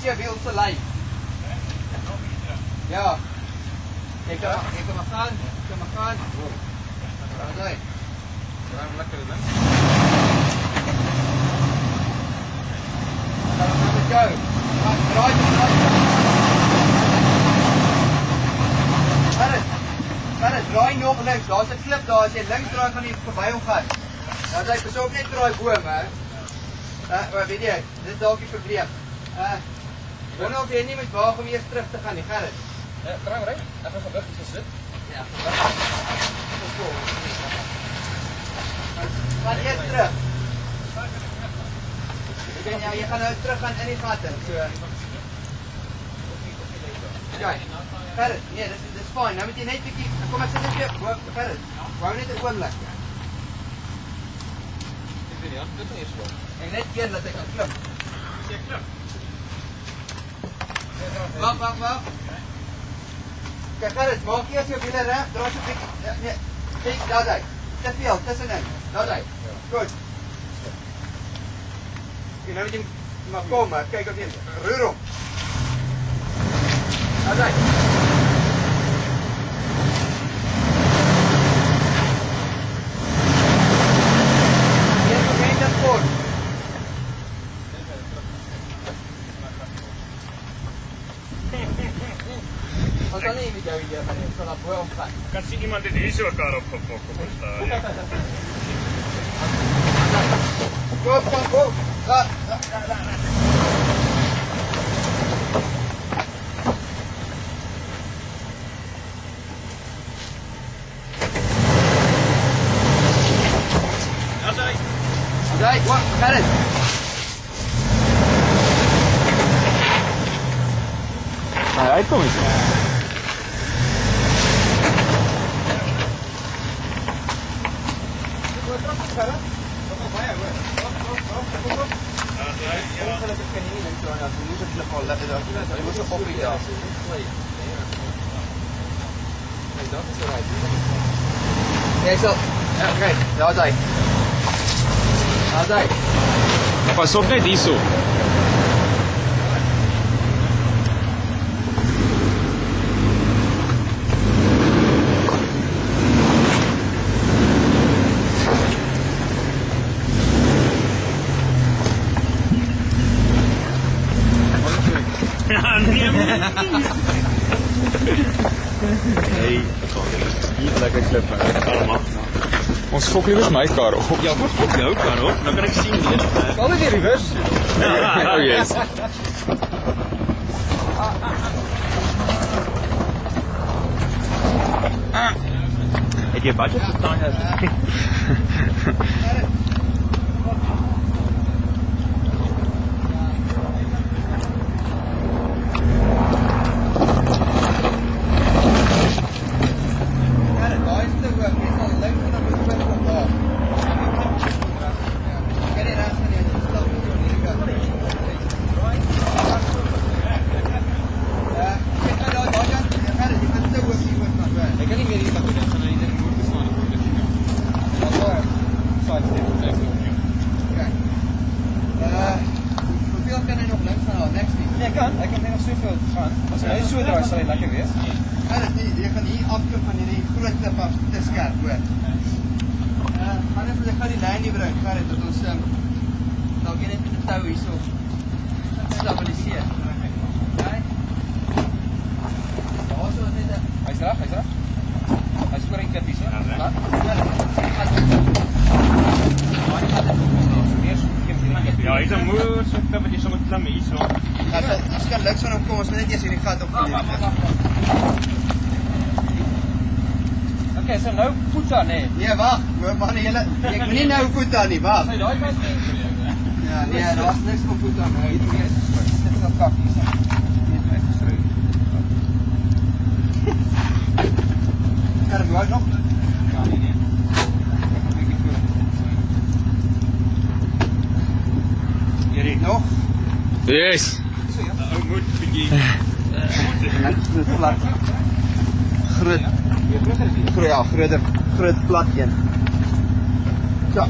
is jou wiel se lyn. Ja. Jy kan maar gaan. Daar is hy. Waarom lekker ding? Dan gaan we go. Draai. Draai nog links. Daar's 'n klip daar. As jy links draai gaan jy verby hom gaan. Dan jy besoek net draai boom, hè. Weet jy, dit is dalk die probleem. Wonder of jy nie moet waag om eers terug te gaan nie, Gerrit. Draai reg. Ek gaan gewig gesit. Ja. Gaan eers terug. Jy gaan nou terug gaan in die gat in. So. Ja. Gerrit, nee, dis fyn. Nou moet jy net bietjie, kom ek sit net weer, Gerrit. Wou net 'n oomblik. Ek weet nie, dit is nie so. En net een dat ek kan klim. Jy klim. Wag. Kijk, Gerrit, maak eers jou wiele reg, draai so 'n bietjie. Nee, kyk, daar. Te veel, tussenin. Daar. Goed. En nou moet jy maar kom, maar kyk of jy roer hom. Daar. Ons sal nie met jou hier gaan nie, ons sal daar bo omgaan. Ek kan sien iemand het hier so elkaar opgefok op 'n stadium. Go. Right, what? Got it. Aí começou. Ja, zo. Oké, daar zijn. Pas op net hierso. Ja, nee. Hey, hier lekker klip. Ons fok hier met my kar op. Ja, ons fok jou kar op. Dan kan ek sien dit. Kom met die reverse. Oh yes. Het jy budget vir daai? Ek kan net nog soveel gaan. As jy so draai sal jy lekker wees. Jy gaan hier afkom van hierdie groot klip af te skerp, hoor. Gaan net vir die lyn nie bring, Gerrit, dat ons dalk net met die tou hierso stabiliseer. Okay. Daarso is dit. Hy's reg. Hy's voor in klip hierso. Ja, hy's 'n moer so klip wat jy sommer klim hierso. As kan luks van hom kom, ons moet net eers hierdie gat opgeneem. Okay, so nou voet aan, nee. Nee, wag. Man, ek moet nie nou voet aan nie, wag. Ja, nee, daar's niks van voet aan. Hier moet jy net op kap hier. Net uitgestry. Kan jy nog? Ja, nee. Hierdie nog? Yes. Ou moet bietjie plat. Groot plat een. So.